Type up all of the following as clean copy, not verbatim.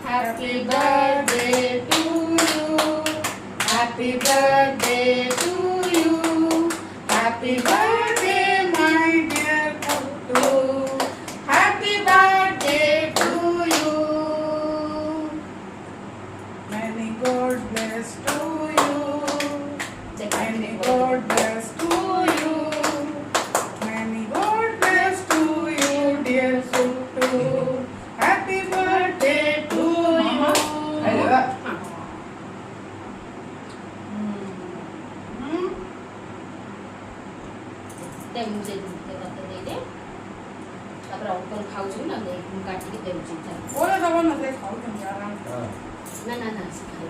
Happy birthday to you. Happy birthday to you. Happy birthday, my dear Kuttu. Happy birthday to you. Many God bless to you. Many God bless to you. Many God bless to you, dear Kuttu. Happy birthday to you. दे मुझे दे दे तापर uncle खाऊ ना दे काटी के देउ छी ओरे दबन न दे खाऊ तुम यार ना ना ना खाऊ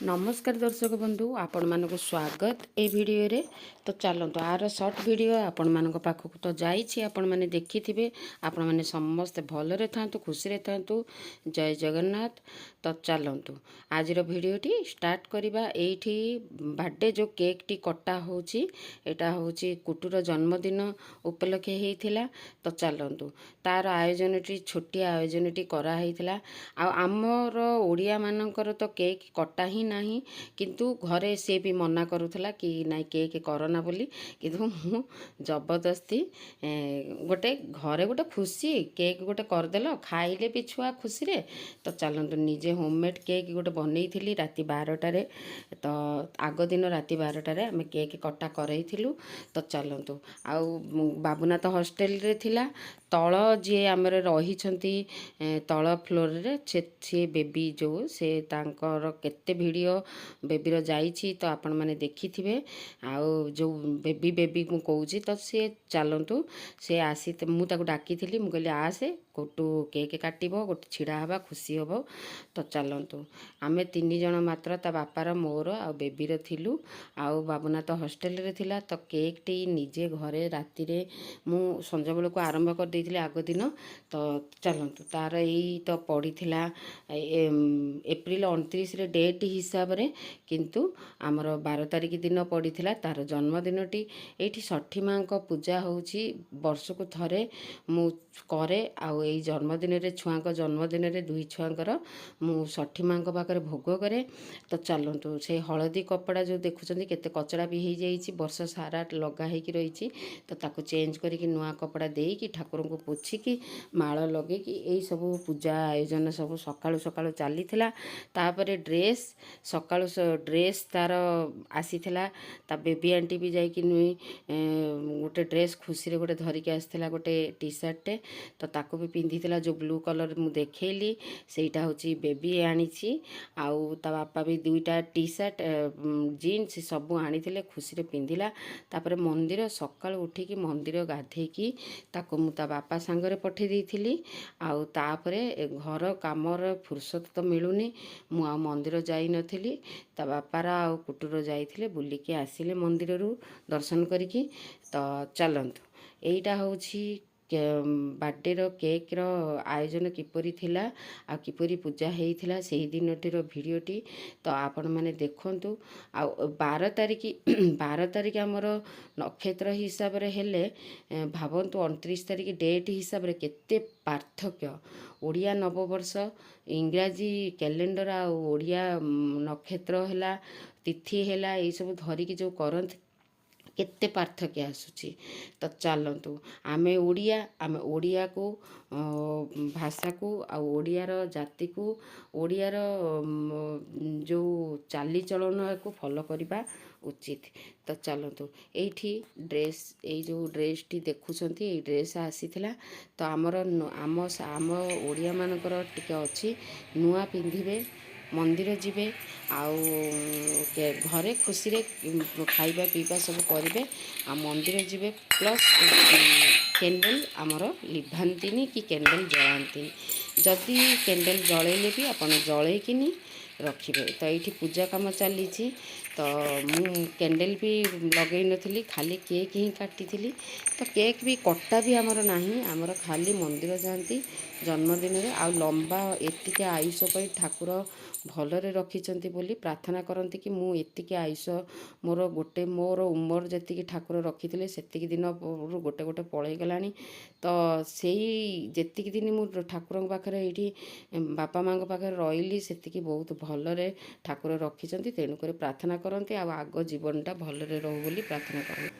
नमस्कार दर्शक बंधु आपण मानक स्वागत ए वीडियो रे तो चलतु आर सर्ट वीडियो आपण मानक पाखक तो जाइछि आपण माने देखिथिबे आपण माने समस्त भलरे थांतु खुशी रे थांतु जय जगन्नाथ तो चलतु आज रो वीडियो टी स्टार्ट करिबा एठी बर्थडे जो केक टी कटा होछि एटा होछि कुटुर जन्मदिन उपलक्षे हेइथिला तो चलतु तार आयोजन टी छोटी आयोजन टी करा हेइथिला आ हमर ओडिया मानकर तो केक कटा ही नहीं किंतु घरे से भी मना करूला कि नाई केक करना बोली किंतु मु जबरदस्ती गोटे घरे गोटे खुशी केक गोटे करदेल खाइले भी छुआ खुशी रे तो चलतु निजे होममेड केक गोटे बनई थी राति 12टारे तो आग दिन राति 12टारे आम केक कटा करईलु तो चलतु आउ बाबुना तो हॉस्टेल रे थिला तल जी आमर रही तल फ्लोर रे सी बेबी जो से तांकर केते वीडियो बेबीर जाइछि तो आपण माने देखिथिबे आउ जो बेबी बेबी को कहूछि तो से चलतु से आसी मु ताको डाकी मु कहली आसे गोटू केक काटिबो गोटे छिड़ा हवा खुशी हबो तो चलतु आमे 3 जण मात्र ता बापार मोर आ बेबीर थिलु आउ बाबुना तो हॉस्टेल रे थिला तो केक टी निजे घरे राति रे मु संज बेल को आरंभ कर देथिले आगो दिन तो चलतु तार एई तो पड़ीथिला एप्रिल 29 रे डेट हिसाब रे किंतु आमर 12 तारिख दिन पड़ीथिला तार जन्मदिनटी एठी षठी माँ को पूजा होउछि वर्ष को थरे मु करे आउ एई जन्मदिन रे छुआ को जन्मदिन रे दुई छुआंकर मु षठी माँ को पाखरे भोग करे तो चलतु से हलदी कपड़ा जो देखुचंदी केते कचड़ा भी हो जाइछि वर्ष सारा लगा हेकि रहिछि तो ताको चेंज करिकि नुआ कपड़ा देकी ठाकुर को पोछिकी माळ लगेकी एई सब पूजा आयोजन सब सकाळु सकाळु चलीथिला तापरे ड्रेस सकाळु ड्रेस तार आसीथिला ता बेबी आंटी भी जाइकि नुई गोटे ड्रेस खुशी रे गोटे धरिकी आसीथिला गोटे टी शर्ट टे तो ताको भी पिंधिथिला जो ब्लू कलर मु देखेली सेटा होची बेबी आनीछि आउ ता बापा भी दुईटा टी शर्ट जीन्स सब आनीथिले खुशी रे पिंधिला तापरे मंदिर सकाळ उठिकी मंदिर गाधेकी ताको मु ता बापा सांगरे पठे देइथिली आउ तापरे घर कामर फुर्सत तो मिलुनी मु आ मंदिर जाई नथिली ता बापार आउ कुटुर जाइथिले बुलिकी आसिले मंदिर रु दर्शन करिकी तो चलंतु एईटा होची बर्थडे रो केक रो आयोजन किपरि थिला आ किपरि पूजा हेइथिला सेही दिनटीर भिडियोटी तो आपण माने देखंतु आ 12 तारिख हमर नक्षत्र हिसाब रे हेले भावंतु 29 तारिख डेट हिसाब रे केते पार्थक्य ओडिया नववर्ष इंग्राजी कैलेंडर आ ओडिया नक्षत्र हैला तिथि हैला ए सब धरिकी जो करंत केते पार्थक्य आसुची तो चलतु आमे ओडिया को भाषा को आ ओडियार जाति को ओडियार जो चाली चलन को फॉलो करबा उचित तो चलतु एठी ड्रेस ए जो ड्रेस टी देखुछंती ए ड्रेस आसीथिला तो आमर आम ओडिया मानकर टिके अछि नुआ पिंधिबे मंदिर जीवे आउ घरे खुशी रे खाइबा पीबा सब करेंगे आ मंदिर जीवे प्लस कैंडल आमर लिभांतीनी कि कैंडल जलांती जदि कैंडल जलैले भी आपन जलैकिनी रखिबे तो ये पूजा काम चली ତ ମୁଁ କ୍ୟାଣ୍ଡେଲ୍ ବି ଲଗେଇ ନଥିଲି, ଖାଲି କେକ୍ ହିଁ କାଟିଥିଲି। ତ କେକ୍ ବି କଟା ବି ଆମର ନାହିଁ, ଆମର ଖାଲି ମନ୍ଦିର ଯାଆନ୍ତି ଜନ୍ମଦିନରେ, ଆଉ ଲମ୍ବା ଏତିକି ଆୟୁଷ ପାଇଁ ଠାକୁର ଭଲରେ ରଖିଛନ୍ତି ବୋଲି ପ୍ରାର୍ଥନା କରନ୍ତି କି ମୁଁ ଏତିକି ଆୟୁଷ ମୋର ଉମର ଯେତିକି ଠାକୁର ରଖିଥିଲେ ସେତିକି ଦିନ ଗୋଟେ ଗୋଟେ ପଳେଇଗଲାଣି। ତ ସେଇ ଯେତିକି ଦିନ ମୁଁ ଠାକୁରଙ୍କ ପାଖରେ ଏଇଠି ବାପା ମାଆଙ୍କ ପାଖରେ ରହିଲି ସେତିକି ବହୁତ ଭଲରେ ଠାକୁର ରଖିଛନ୍ତି। ତେଣୁକରି ପ୍ରାର୍ଥନା କରନ୍ତି ଆଉ ଆଗ ଜୀବନଟା ଭଲରେ ରହୁ ବୋଲି ପ୍ରାର୍ଥନା କରନ୍ତି।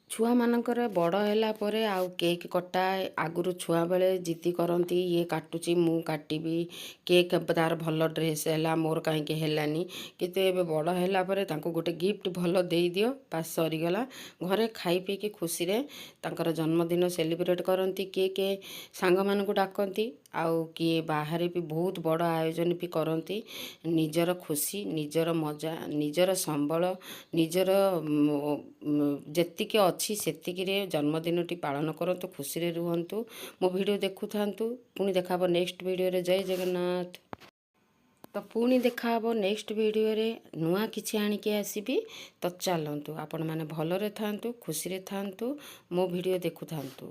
ଛୁଆମାନଙ୍କର ବଡ଼ ହେଲା ପରେ ଆଉ କେକ୍ କଟା ଆଗରୁ ଛୁଆବେଳେ ଜିଦି କରନ୍ତି, ଇଏ କାଟୁଛି ମୁଁ କାଟିବି, କେକ୍ ତାର ଭଲ ଡ୍ରେସ୍ ହେଲା ମୋର କାହିଁକି ହେଲାନି। କିନ୍ତୁ ଏବେ ବଡ଼ ହେଲା ପରେ ତାଙ୍କୁ ଗୋଟେ ଗିଫ୍ଟ ଭଲ ଦେଇଦିଅ, ବାସ୍ ସରିଗଲା। ଘରେ ଖାଇ ପିଇକି ଖୁସିରେ ତାଙ୍କର ଜନ୍ମଦିନ ସେଲିବ୍ରେଟ୍ କରନ୍ତି। କିଏ ସାଙ୍ଗମାନଙ୍କୁ ଡାକନ୍ତି, ଆଉ କିଏ ବାହାରେ ବି ବହୁତ ବଡ଼ ଆୟୋଜନ ବି କରନ୍ତି। ନିଜର ଖୁସି, ନିଜର ମଜା, ନିଜର ସମ୍ବଳ, ନିଜର ଯେତିକି ଅଛି ସେତିକିରେ ଜନ୍ମଦିନଟି ପାଳନ କରନ୍ତୁ, ଖୁସିରେ ରୁହନ୍ତୁ। ମୋ ଭିଡ଼ିଓ ଦେଖୁଥାନ୍ତୁ। ପୁଣି ଦେଖାହବ ନେକ୍ସଟ ଭିଡ଼ିଓରେ। ଜୟ ଜଗନ୍ନାଥ। ତ ପୁଣି ଦେଖାହବ ନେକ୍ସଟ ଭିଡ଼ିଓରେ, ନୂଆ କିଛି ଆଣିକି ଆସିବି। ତ ଚାଲନ୍ତୁ ଆପଣମାନେ ଭଲରେ ଥାନ୍ତୁ, ଖୁସିରେ ଥାନ୍ତୁ, ମୋ ଭିଡ଼ିଓ ଦେଖୁଥାନ୍ତୁ।